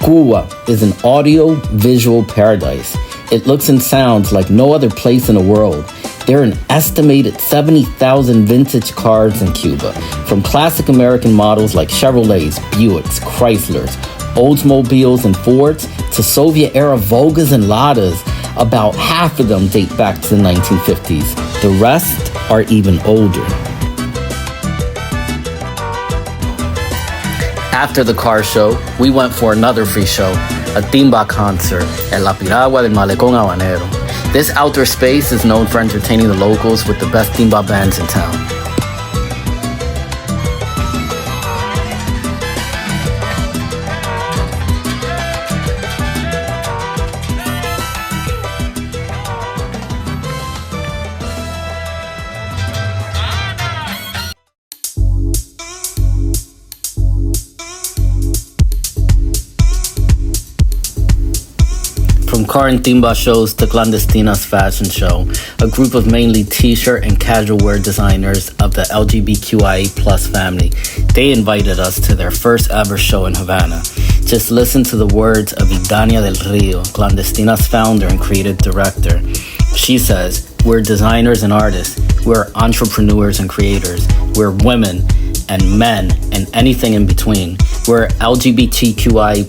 Cuba is an audio-visual paradise. It looks and sounds like no other place in the world. There are an estimated 70,000 vintage cars in Cuba, from classic American models like Chevrolets, Buicks, Chryslers, Oldsmobiles, and Fords, to Soviet-era Volgas and Ladas. About half of them date back to the 1950s. The rest are even older. After the car show, we went for another free show, a timba concert at La Piragua del Malecón Habanero. This outdoor space is known for entertaining the locals with the best timba bands in town. From car and timba shows to Clandestina's fashion show, a group of mainly t-shirt and casual wear designers of the LGBTQIA+ family, they invited us to their first ever show in Havana. Just listen to the words of Idania del Rio, Clandestina's founder and creative director. She says, "We're designers and artists, we're entrepreneurs and creators, we're women and men and anything in between. We're LGBTQIA+.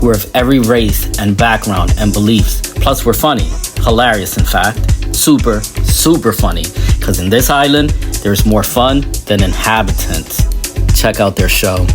We're of every race and background and beliefs. Plus we're funny, hilarious in fact, super, super funny. Because in this island, there's more fun than inhabitants." Check out their show.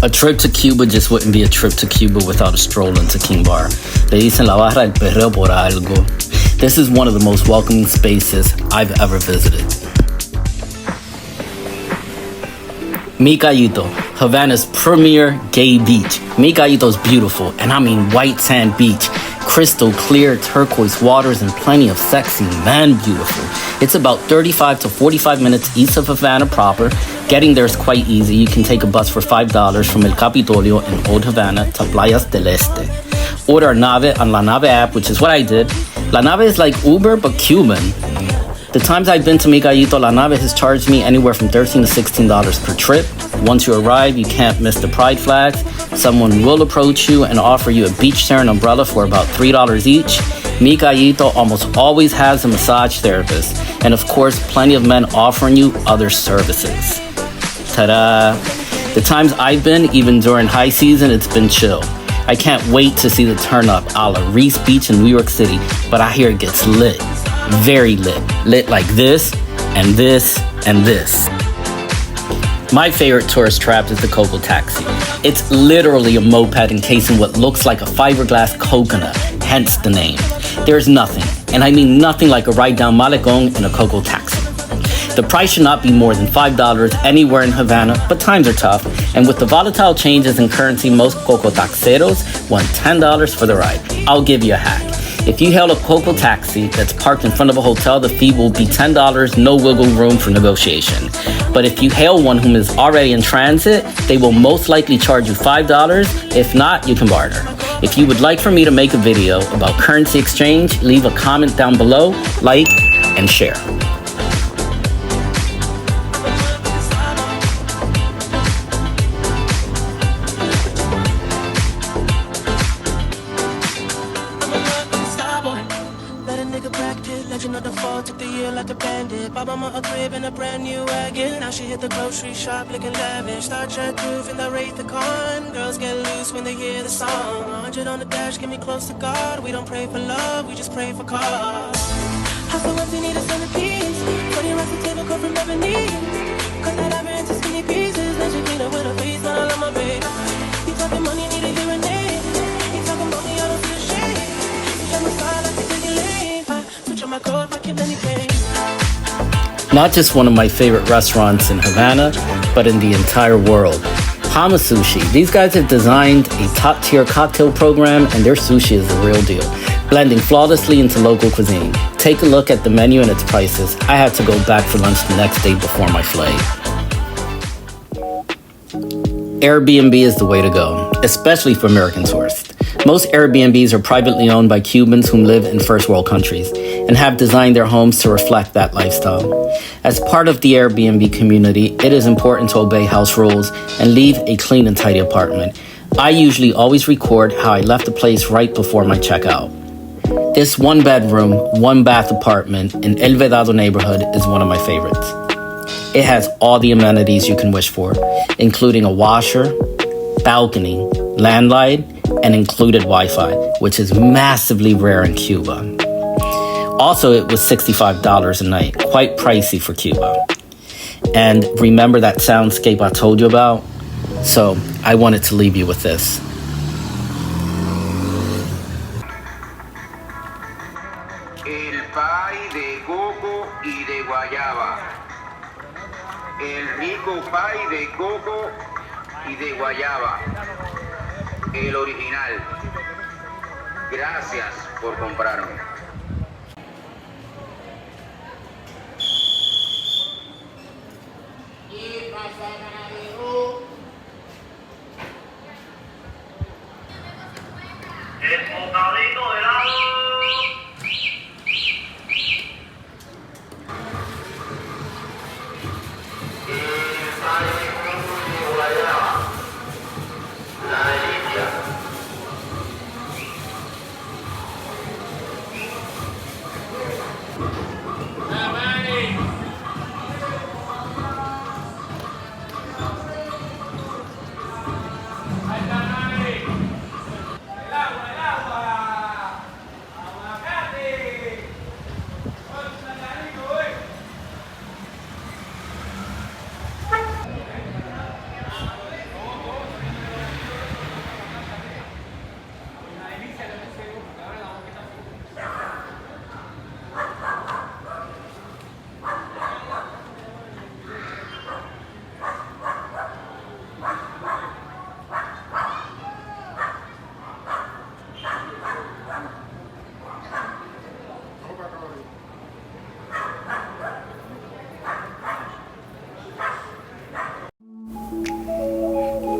A trip to Cuba just wouldn't be a trip to Cuba without a stroll into King Bar. Le dicen la barra el perreo por algo. This is one of the most welcoming spaces I've ever visited. Mi Callito, Havana's premier gay beach. Mi Callito's beautiful, and I mean white sand beach. Crystal clear turquoise waters and plenty of sexy men beautiful. It's about 35 to 45 minutes east of Havana proper. Getting there is quite easy. You can take a bus for $5 from El Capitolio in Old Havana to Playas del Este. Order a Nave on La Nave app, which is what I did. La Nave is like Uber, but Cuban. The times I've been to Mi Callito, La Nave has charged me anywhere from $13 to $16 per trip. Once you arrive, you can't miss the pride flags. Someone will approach you and offer you a beach chair and umbrella for about $3 each. Mi Callito almost always has a massage therapist. And of course, plenty of men offering you other services. Ta-da! The times I've been, even during high season, it's been chill. I can't wait to see the turn up a la Reese Beach in New York City, but I hear it gets lit. Very lit. Lit like this, and this, and this. My favorite tourist trap is the Coco Taxi. It's literally a moped encased in what looks like a fiberglass coconut, hence the name. There's nothing, and I mean nothing like a ride down Malecón in a Coco Taxi. The price should not be more than $5 anywhere in Havana, but times are tough, and with the volatile changes in currency, most Coco Taxeros want $10 for the ride. I'll give you a hack. If you hail a Coco taxi that's parked in front of a hotel, the fee will be $10, no wiggle room for negotiation. But if you hail one whom is already in transit, they will most likely charge you $5. If not, you can barter. If you would like for me to make a video about currency exchange, leave a comment down below, like, and share. Legend of the fall, took the year like a bandit. Bought mama a crib and a brand new wagon. Now she hit the grocery shop looking lavish. Star Trek roof in the Wraith the Con. Girls get loose when they hear the song. 100 on the dash, get me close to God. We don't pray for love, we just pray for cause. Hustle up, you need a centerpiece. 20 racks of table cut from ebony. Cut that ivory into skinny pieces. Then she clean up with a face, but I love my baby. You talking money, need a hearing aid. You talking about me, I don't see a shade. Switch on my side, I take the lane. Switch on my code, I keep any pain. Not just one of my favorite restaurants in Havana, but in the entire world. Hama Sushi. These guys have designed a top-tier cocktail program, and their sushi is the real deal, blending flawlessly into local cuisine. Take a look at the menu and its prices. I had to go back for lunch the next day before my flight. Airbnb is the way to go, especially for American tourists. Most Airbnbs are privately owned by Cubans who live in first world countries and have designed their homes to reflect that lifestyle. As part of the Airbnb community, it is important to obey house rules and leave a clean and tidy apartment. I usually always record how I left the place right before my checkout. This one bedroom, one bath apartment in El Vedado neighborhood is one of my favorites. It has all the amenities you can wish for, including a washer, balcony, landline, and included Wi-Fi, which is massively rare in Cuba. Also, it was $65 a night, quite pricey for Cuba. And remember that soundscape I told you about? So I wanted to leave you with this. El pie de coco y de guayaba. El rico pie de coco y de guayaba. El original. Gracias por comprarme. El bocadito de helado.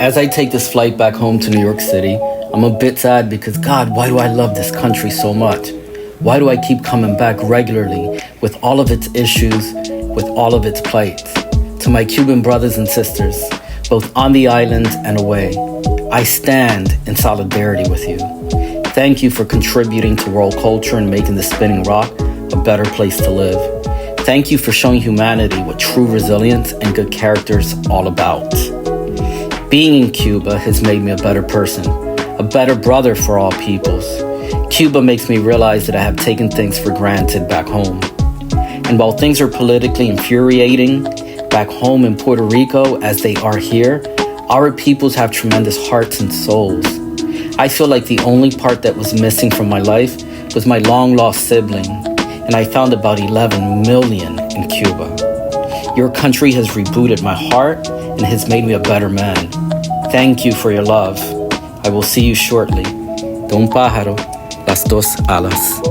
As I take this flight back home to New York City, I'm a bit sad because, God, why do I love this country so much? Why do I keep coming back regularly with all of its issues, with all of its plights? To my Cuban brothers and sisters, both on the island and away, I stand in solidarity with you. Thank you for contributing to world culture and making the spinning rock a better place to live. Thank you for showing humanity what true resilience and good character is all about. Being in Cuba has made me a better person, a better brother for all peoples. Cuba makes me realize that I have taken things for granted back home. And while things are politically infuriating back home in Puerto Rico as they are here, our peoples have tremendous hearts and souls. I feel like the only part that was missing from my life was my long-lost sibling, and I found about 11 million in Cuba. Your country has rebooted my heart and has made me a better man. Thank you for your love. I will see you shortly. De un pájaro, las dos alas.